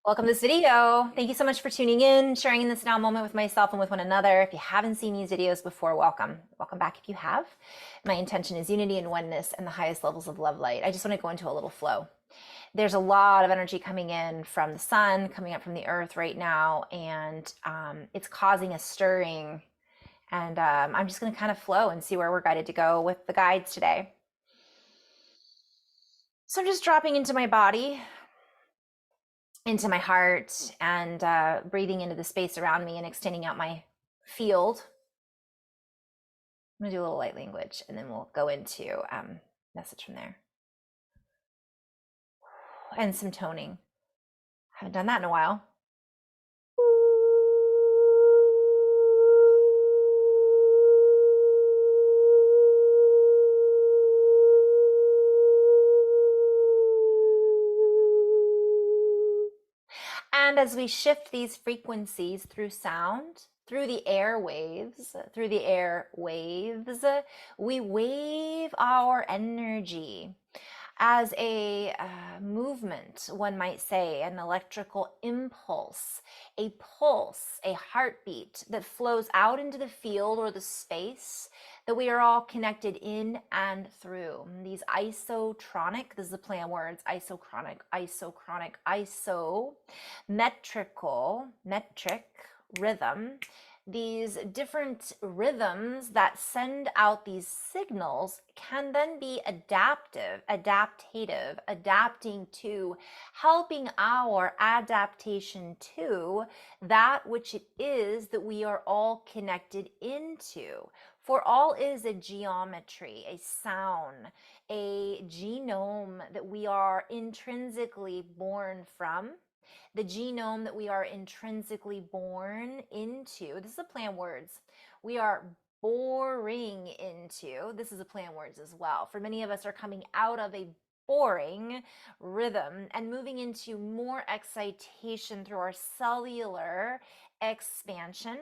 Welcome to this video. Thank you so much for tuning in, sharing in this now moment with myself and with one another. If you haven't seen these videos before, welcome. Welcome back if you have. My intention is unity and oneness and the highest levels of love light. I just want to go into a little flow. There's a lot of energy coming in from the sun, coming up from the earth right now, and it's causing a stirring. And I'm just going to kind of flow and see where we're guided to go with the guides today. So I'm just dropping into my body, into my heart, and breathing into the space around me and extending out my field. I'm gonna do a little light language and then we'll go into message from there. And some toning. Haven't done that in a while. And as we shift these frequencies through sound, through the airwaves, we wave our energy as a movement, one might say, an electrical impulse, a pulse, a heartbeat that flows out into the field or the space that we are all connected in and through. These isotronic, this is a play on words, isochronic, metric rhythm, these different rhythms that send out these signals can then be adaptive, adapting to, helping our adaptation to that which it is that we are all connected into. For all is a geometry, a sound, a genome that we are intrinsically born from, the genome that we are intrinsically born into. This is a play on words. We are boring into. This is a play on words as well. For many of us are coming out of a boring rhythm and moving into more excitation through our cellular expansion,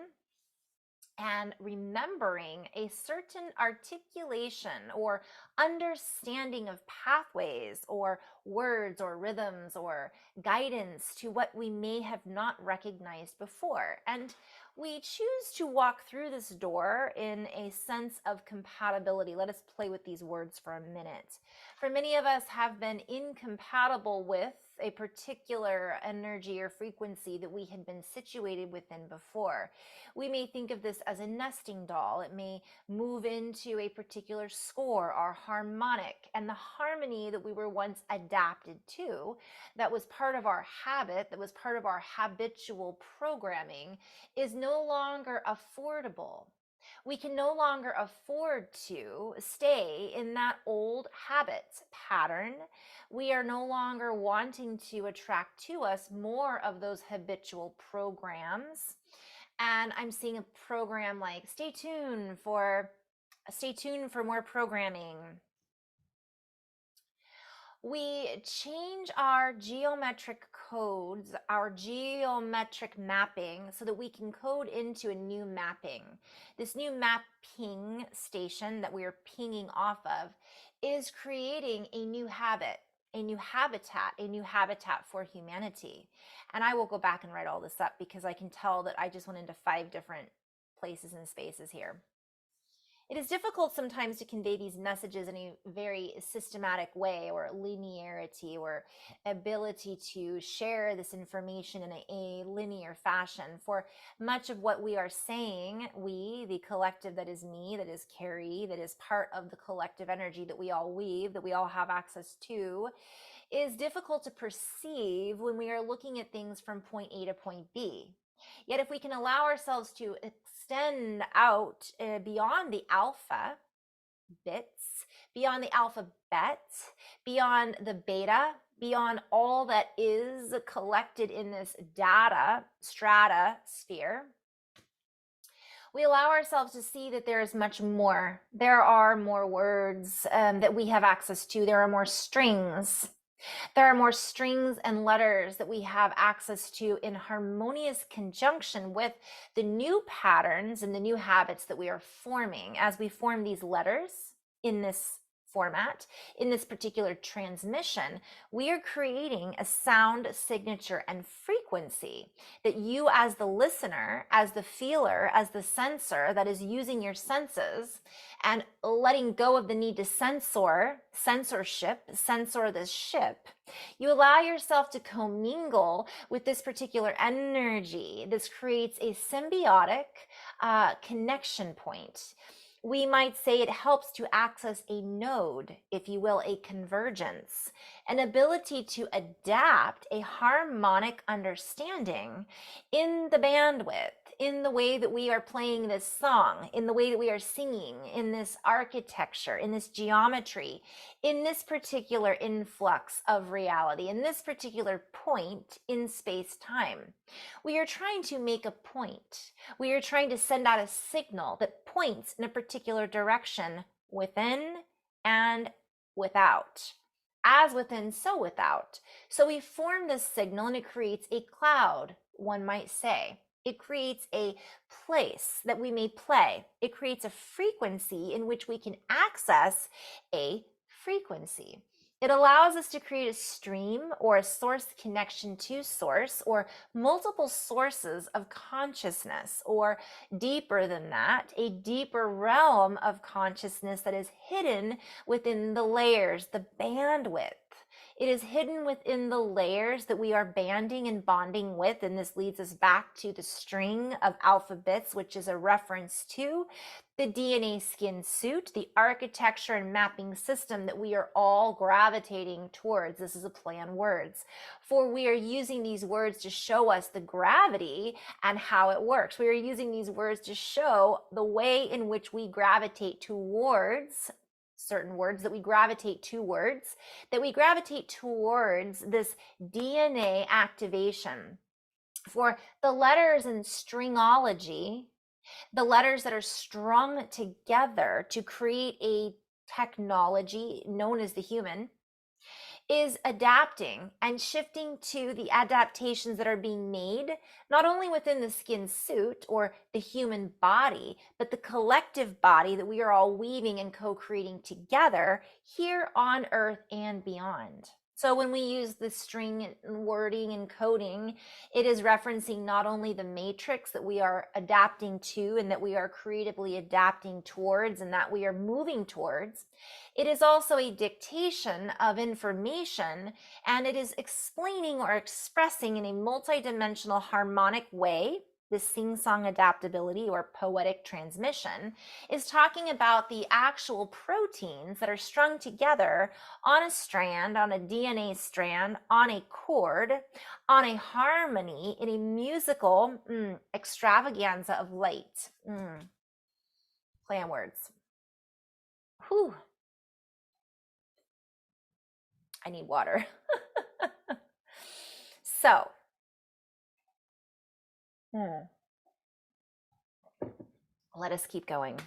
and remembering a certain articulation or understanding of pathways or words or rhythms or guidance to what we may have not recognized before. And we choose to walk through this door in a sense of compatibility. Let us play with these words for a minute. For many of us have been incompatible with a particular energy or frequency that we had been situated within before. We may think of this as a nesting doll. It may move into a particular score or harmonic, and the harmony that we were once adapted to, that was part of our habit, that was part of our habitual programming, is no longer affordable. We can no longer afford to stay in that old habit pattern. We are no longer wanting to attract to us more of those habitual programs. And I'm seeing a program like stay tuned for more programming. We change our geometric codes, our geometric mapping, so that we can code into a new mapping. This new mapping station that we are pinging off of is creating a new habit, a new habitat for humanity. And I will go back and write all this up because I can tell that I just went into 5 different places and spaces here. It is difficult sometimes to convey these messages in a very systematic way, or linearity, or ability to share this information in a linear fashion. For much of what we are saying, we, the collective that is me, that is Carrie, that is part of the collective energy that we all weave, that we all have access to, is difficult to perceive when we are looking at things from point A to point B. Yet if we can allow ourselves to extend out beyond the alpha bits, beyond the alphabet, beyond the beta, beyond all that is collected in this data stratosphere, we allow ourselves to see that there is much more. There are more words that we have access to. There are more strings. There are more strings and letters that we have access to in harmonious conjunction with the new patterns and the new habits that we are forming. As we form these letters in this format, in this particular transmission, we are creating a sound signature and frequency frequency that you, as the listener, as the feeler, as the sensor that is using your senses and letting go of the need to censor this ship, you allow yourself to commingle with this particular energy. This creates a symbiotic connection point. We might say it helps to access a node, if you will, a convergence, an ability to adapt a harmonic understanding in the bandwidth, in the way that we are playing this song, in the way that we are singing, in this architecture, in this geometry, in this particular influx of reality, in this particular point in space-time. We are trying to make a point. We are trying to send out a signal that points in a particular direction within and without. As within, so without. So we form this signal and it creates a cloud, one might say. It creates a place that we may play. It creates a frequency in which we can access a frequency. It allows us to create a stream or a source connection to source, or multiple sources of consciousness, or deeper than that, a deeper realm of consciousness that is hidden within the layers, the bandwidth. It is hidden within the layers that we are banding and bonding with, and this leads us back to the string of alphabets, which is a reference to the DNA skin suit, the architecture and mapping system that we are all gravitating towards. This is a play on words, for we are using these words to show us the gravity and how it works. We are using these words to show the way in which we gravitate towards certain words, that we gravitate towards this DNA activation. For the letters in stringology, the letters that are strung together to create a technology known as the human, is adapting and shifting to the adaptations that are being made, not only within the skin suit or the human body, but the collective body that we are all weaving and co-creating together here on Earth and beyond. So when we use the string and wording and coding, it is referencing not only the matrix that we are adapting to and that we are creatively adapting towards and that we are moving towards, it is also a dictation of information, and it is explaining or expressing in a multidimensional harmonic way. This sing-song adaptability or poetic transmission is talking about the actual proteins that are strung together on a strand, on a DNA strand, on a chord, on a harmony, in a musical extravaganza of light. Play on words. Whew. I need water. So, let us keep going.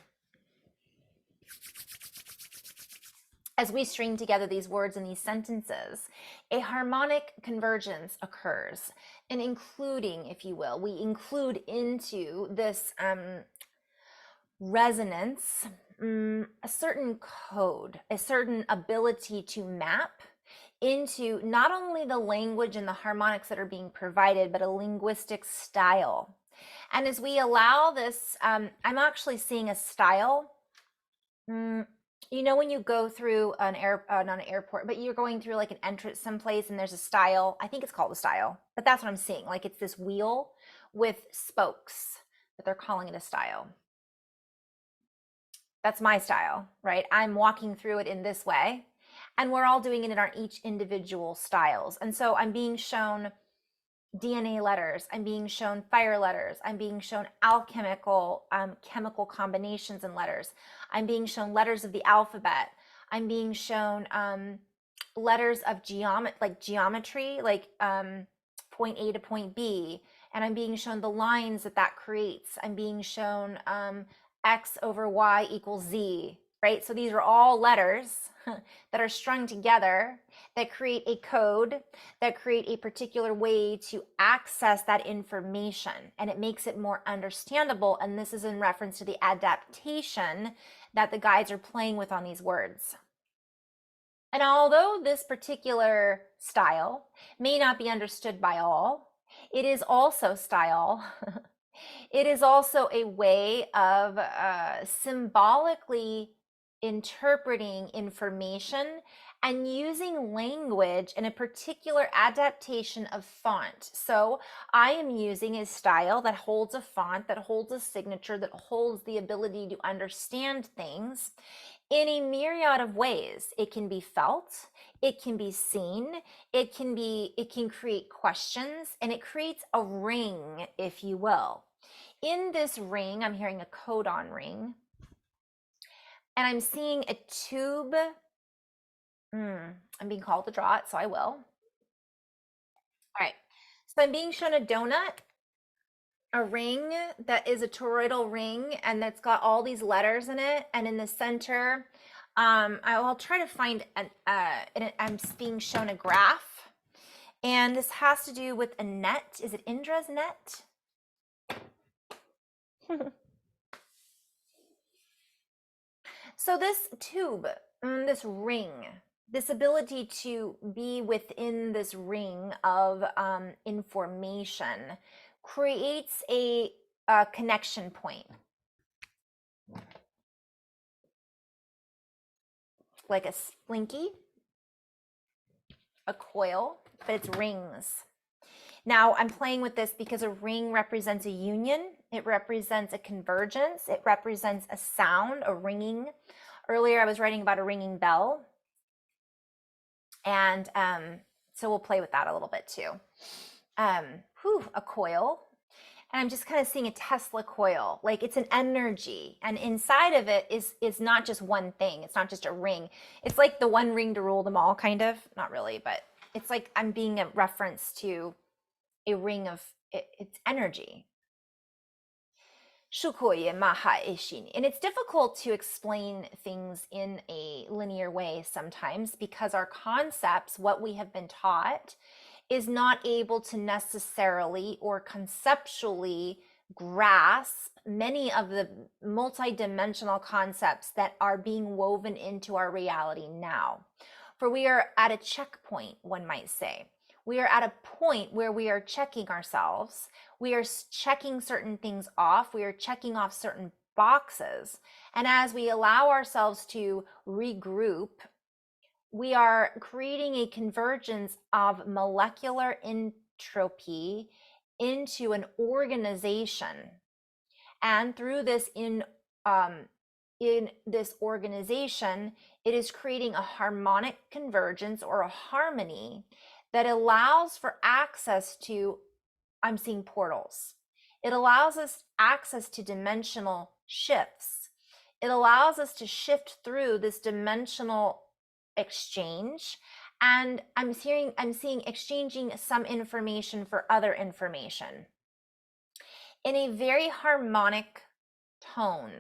As we string together these words and these sentences, a harmonic convergence occurs, and including, if you will, we include into this resonance a certain code, a certain ability to map into not only the language and the harmonics that are being provided, but a linguistic style. And as we allow this, I'm actually seeing a style. You know, when you go through not an airport, but you're going through like an entrance someplace and there's a style, I think it's called a style, but that's what I'm seeing. Like it's this wheel with spokes, but they're calling it a style. That's my style, right? I'm walking through it in this way. And we're all doing it in our each individual styles. And so I'm being shown DNA letters, I'm being shown fire letters, I'm being shown alchemical chemical combinations and letters, I'm being shown letters of the alphabet, I'm being shown letters of geometry, like point A to point B, and I'm being shown the lines that creates. I'm being shown X over Y equals Z, right? So these are all letters that are strung together that create a code, that create a particular way to access that information, and it makes it more understandable. And this is in reference to the adaptation that the guides are playing with on these words. And although this particular style may not be understood by all, It is also style. It is also a way of symbolically interpreting information and using language in a particular adaptation of font. So I am using a style that holds a font, that holds a signature, that holds the ability to understand things in a myriad of ways. It can be felt, it can be seen, it can create questions, and it creates a ring, if you will. In this ring, I'm hearing a codon ring, and I'm seeing a tube. I'm being called to draw it, so I will. All right. So I'm being shown a donut, a ring that is a toroidal ring, and that's got all these letters in it. And in the center, I'll try to find I'm being shown a graph, and this has to do with a net. Is it Indra's net? So this tube, this ring, this ability to be within this ring of information creates a connection point. Like a splinky, a coil, but it's rings. Now I'm playing with this because a ring represents a union. It represents a convergence. It represents a sound, a ringing. Earlier I was writing about a ringing bell. And so we'll play with that a little bit too. A coil. And I'm just kind of seeing a Tesla coil, like it's an energy, and inside of it is not just one thing. It's not just a ring. It's like the one ring to rule them all, kind of. Not really, but it's like I'm being a reference to a ring of it's energy. And it's difficult to explain things in a linear way sometimes because our concepts, what we have been taught, is not able to necessarily or conceptually grasp many of the multidimensional concepts that are being woven into our reality now. For we are at a checkpoint, one might say. We are at a point where we are checking ourselves. We are checking certain things off. We are checking off certain boxes. And as we allow ourselves to regroup, we are creating a convergence of molecular entropy into an organization. And through this in this organization, it is creating a harmonic convergence or a harmony that allows for access to, I'm seeing portals. It allows us access to dimensional shifts. It allows us to shift through this dimensional exchange, and I'm seeing exchanging some information for other information in a very harmonic tone.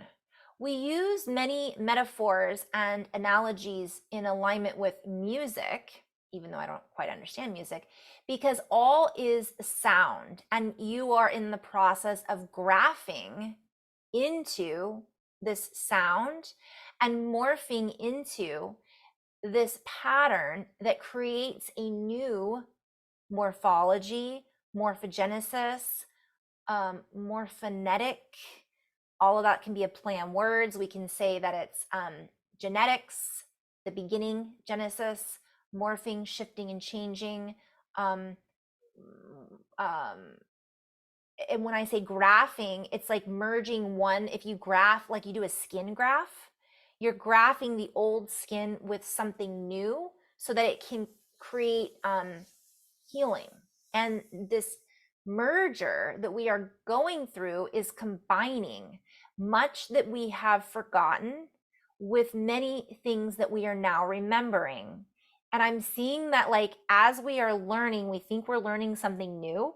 We use many metaphors and analogies in alignment with music, even though I don't quite understand music, because all is sound, and you are in the process of graphing into this sound and morphing into this pattern that creates a new morphology, morphogenesis, morphonetic. All of that can be a play on words. We can say that it's genetics, the beginning, genesis, morphing, shifting, and changing. And when I say graphing, it's like merging one. If you graph, like you do a skin graph, you're graphing the old skin with something new so that it can create healing. And this merger that we are going through is combining much that we have forgotten with many things that we are now remembering. And I'm seeing that, like, as we are learning, we think we're learning something new,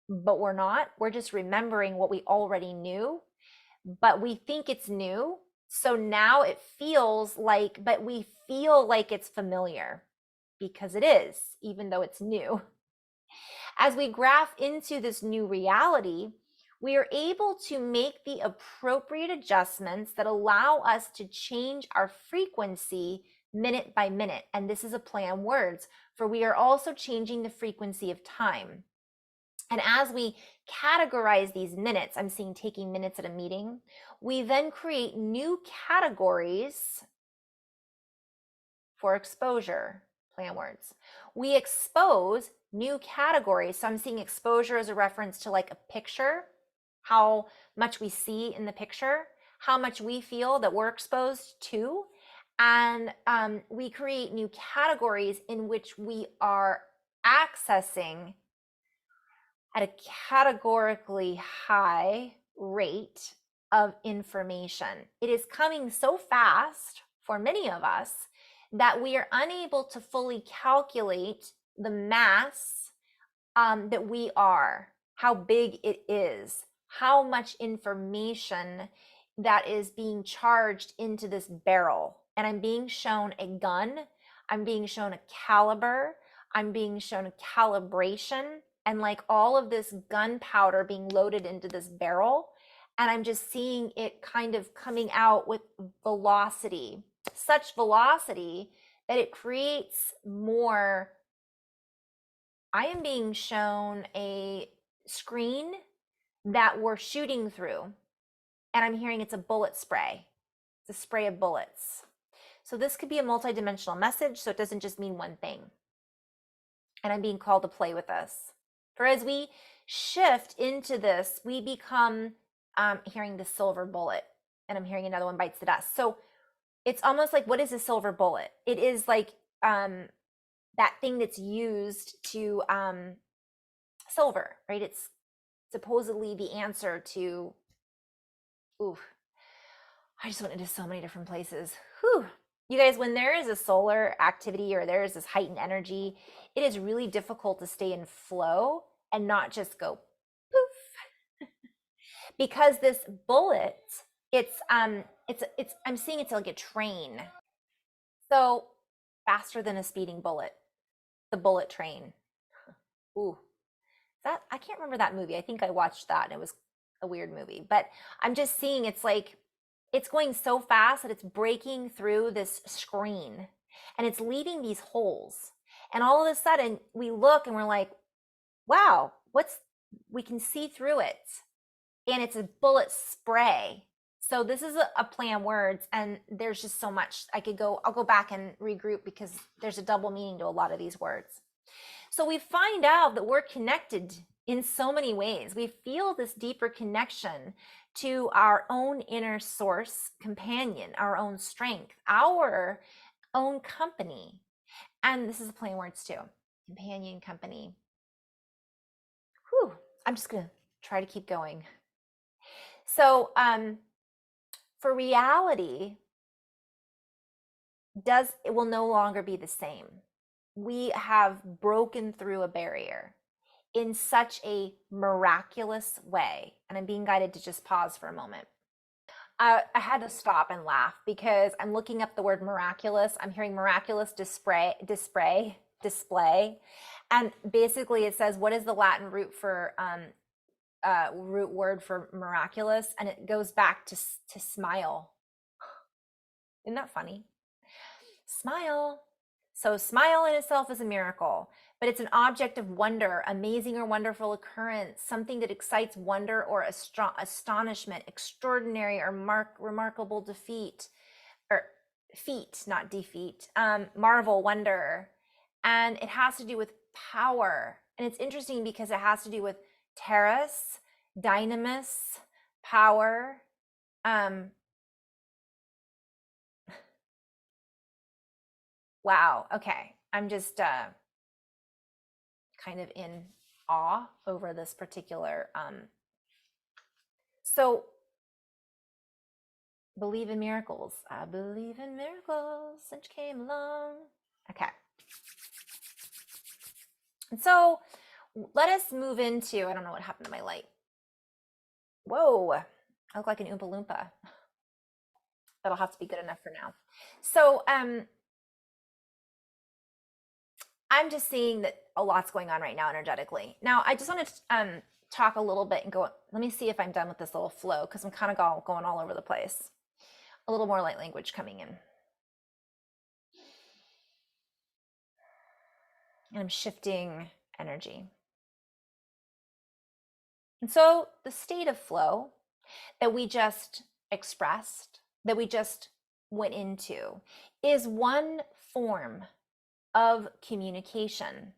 but we're not. We're just remembering what we already knew, but we think it's new. So now it feels like, but we feel like it's familiar because it is, even though it's new. As we graph into this new reality, we are able to make the appropriate adjustments that allow us to change our frequency minute by minute. And this is a play on words, for we are also changing the frequency of time. And as we categorize these minutes, I'm seeing taking minutes at a meeting, we then create new categories for exposure, plan words. We expose new categories. So I'm seeing exposure as a reference to like a picture, how much we see in the picture, how much we feel that we're exposed to. And we create new categories in which we are accessing at a categorically high rate of information. It is coming so fast for many of us that we are unable to fully calculate the mass that we are, how big it is, how much information that is being charged into this barrel. And I'm being shown a gun, I'm being shown a caliber, I'm being shown a calibration, and like all of this gunpowder being loaded into this barrel. And I'm just seeing it kind of coming out with velocity, such velocity that it creates more. I am being shown a screen that we're shooting through, and I'm hearing it's a bullet spray. It's a spray of bullets. So this could be a multidimensional message, so it doesn't just mean one thing. And I'm being called to play with this. For as we shift into this, we become hearing the silver bullet, and I'm hearing another one bites the dust. So it's almost like, what is a silver bullet? It is like that thing that's used to silver, right? It's supposedly the answer to, ooh, I just went into so many different places. Whew. You guys, when there is a solar activity or there is this heightened energy, it is really difficult to stay in flow and not just go poof. Because this bullet, it's I'm seeing it's like a train. So faster than a speeding bullet, the bullet train. Ooh, that I can't remember that movie. I think I watched that and it was a weird movie. But I'm just seeing it's like it's going so fast that it's breaking through this screen and it's leaving these holes. And all of a sudden we look and we're like, wow, we can see through it. And it's a bullet spray. So this is a play on words, and there's just so much I'll go back and regroup because there's a double meaning to a lot of these words. So we find out that we're connected in so many ways. We feel this deeper connection to our own inner source companion, our own strength, our own company. And this is a play on words too. Companion, company. Whew. I'm just going to try to keep going. So for reality, it will no longer be the same. We have broken through a barrier in such a miraculous way. And I'm being guided to just pause for a moment. I had to stop and laugh because I'm looking up the word miraculous. I'm hearing miraculous display. And basically it says, what is the Latin root for root word for miraculous? And it goes back to smile. Isn't that funny? Smile. So smile in itself is a miracle, but it's an object of wonder, amazing or wonderful occurrence, something that excites wonder or astonishment, extraordinary or remarkable defeat, or feat, not defeat, marvel, wonder. And it has to do with power. And it's interesting because it has to do with terras, dynamis, power. Wow. Okay. I'm just kind of in awe over this particular. So believe in miracles. I believe in miracles since you came along. Okay. And so let us move into, I don't know what happened to my light. Whoa. I look like an Oompa Loompa. That'll have to be good enough for now. So I'm just seeing that a lot's going on right now energetically. Now, I just want to talk a little bit and go, let me see if I'm done with this little flow because I'm kind of going all over the place. A little more light language coming in. And I'm shifting energy. And so the state of flow that we just expressed, that we just went into, is one form of communication.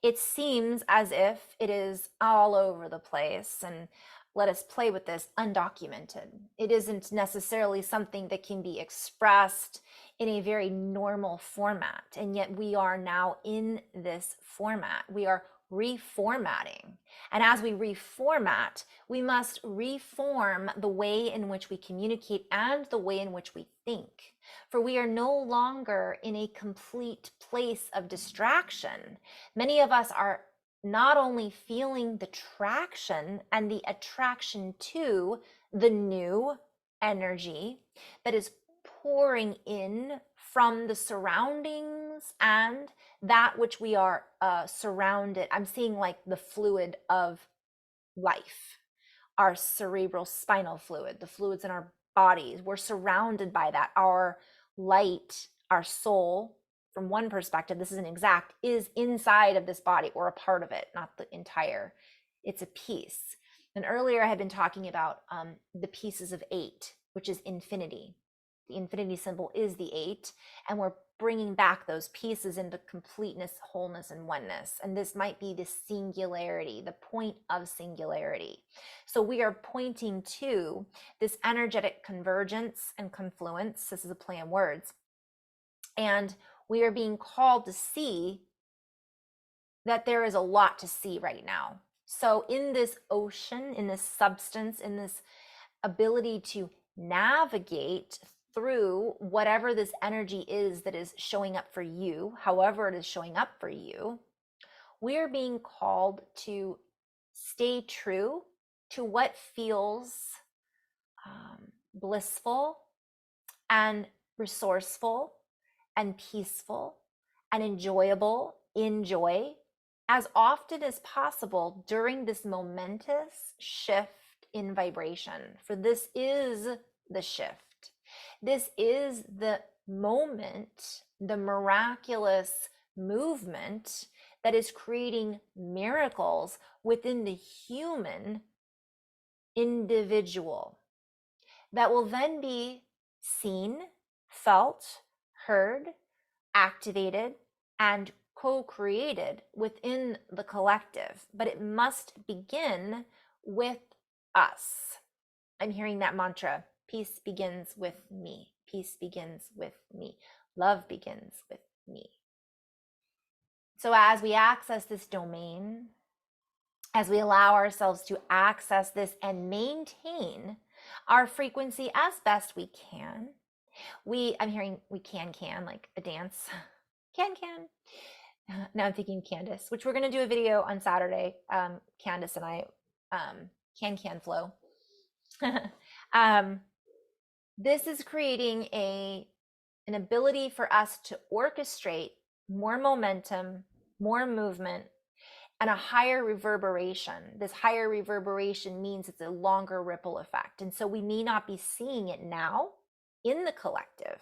It seems as if it is all over the place, and let us play with this, undocumented. It isn't necessarily something that can be expressed in a very normal format, and yet we are now in this format. We are reformatting. And as we reformat, we must reform the way in which we communicate and the way in which we think. For we are no longer in a complete place of distraction. Many of us are not only feeling the traction and the attraction to the new energy that is pouring in from the surroundings and that which we are surrounded. I'm seeing like the fluid of life, our cerebral spinal fluid, the fluids in our bodies. We're surrounded by that. Our light, our soul, from one perspective, this isn't exact, is inside of this body. We're a part of it, not the entire. It's a piece. And earlier I had been talking about the pieces of 8, which is infinity. The infinity symbol is the 8, and we're bringing back those pieces into completeness, wholeness, and oneness. And this might be the singularity, the point of singularity. So we are pointing to this energetic convergence and confluence. This is a play on words. And we are being called to see that there is a lot to see right now. So in this ocean, in this substance, in this ability to navigate through whatever this energy is that is showing up for you, however it is showing up for you, we're being called to stay true to what feels blissful and resourceful and peaceful and enjoyable in joy as often as possible during this momentous shift in vibration. For this is the shift. This is the moment, the miraculous movement that is creating miracles within the human individual that will then be seen, felt, heard, activated, and co-created within the collective. But it must begin with us. I'm hearing that mantra: peace begins with me. Peace begins with me. Love begins with me. So as we access this domain, as we allow ourselves to access this and maintain our frequency as best we can, I'm hearing we can like a dance. Can. Now I'm thinking Candace, which we're going to do a video on Saturday. Candace and I, can flow. This is creating an ability for us to orchestrate more momentum, more movement, and a higher reverberation. This higher reverberation means it's a longer ripple effect. And so we may not be seeing it now in the collective,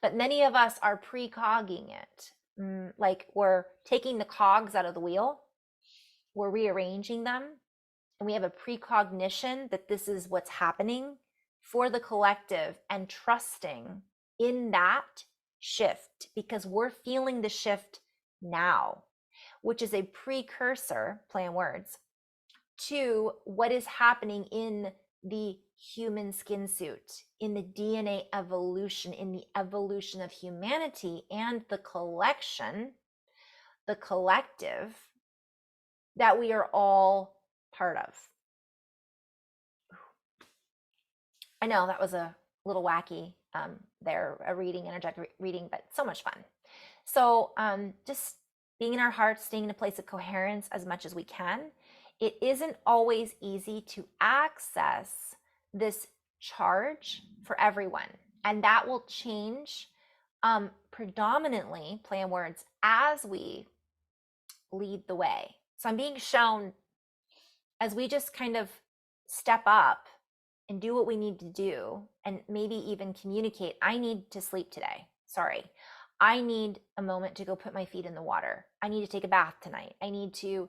but many of us are precogging it. Like we're taking the cogs out of the wheel, we're rearranging them, and we have a precognition that this is what's happening for the collective, and trusting in that shift because we're feeling the shift now, which is a precursor, play on words, to what is happening in the human skin suit, in the DNA evolution, in the evolution of humanity and the collection, the collective that we are all part of. I know that was a little wacky there, a reading, energetic reading, but so much fun. So just being in our hearts, staying in a place of coherence as much as we can. It isn't always easy to access this charge for everyone, and that will change predominantly, play on words, as we lead the way. So I'm being shown as we just kind of step up and do what we need to do, and maybe even communicate, I need to sleep today. Sorry. I need a moment to go put my feet in the water. I need to take a bath tonight. I need to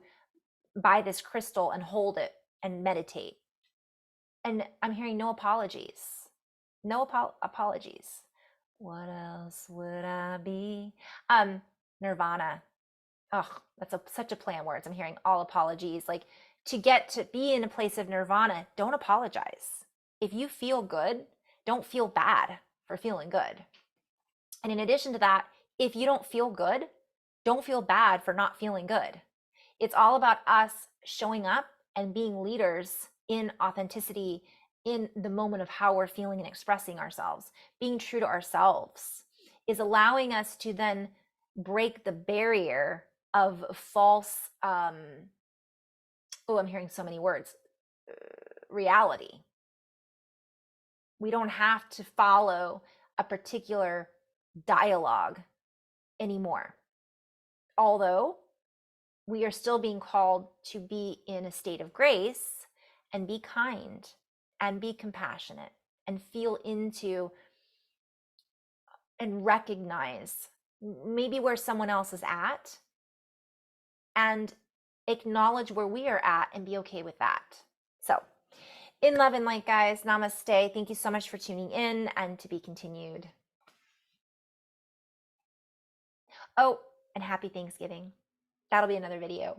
buy this crystal and hold it and meditate. And I'm hearing no apologies. No apologies. What else would I be? Nirvana. Oh, that's such a play on words. I'm hearing all apologies. Like, to get to be in a place of nirvana, don't apologize. If you feel good, don't feel bad for feeling good. And in addition to that, if you don't feel good, don't feel bad for not feeling good. It's all about us showing up and being leaders in authenticity in the moment of how we're feeling and expressing ourselves. Being true to ourselves is allowing us to then break the barrier of false, I'm hearing so many words, reality. We don't have to follow a particular dialogue anymore. Although we are still being called to be in a state of grace and be kind and be compassionate and feel into and recognize maybe where someone else is at and acknowledge where we are at and be okay with that. So, in love and light, guys, namaste. Thank you so much for tuning in, and to be continued. Oh, and happy Thanksgiving. That'll be another video.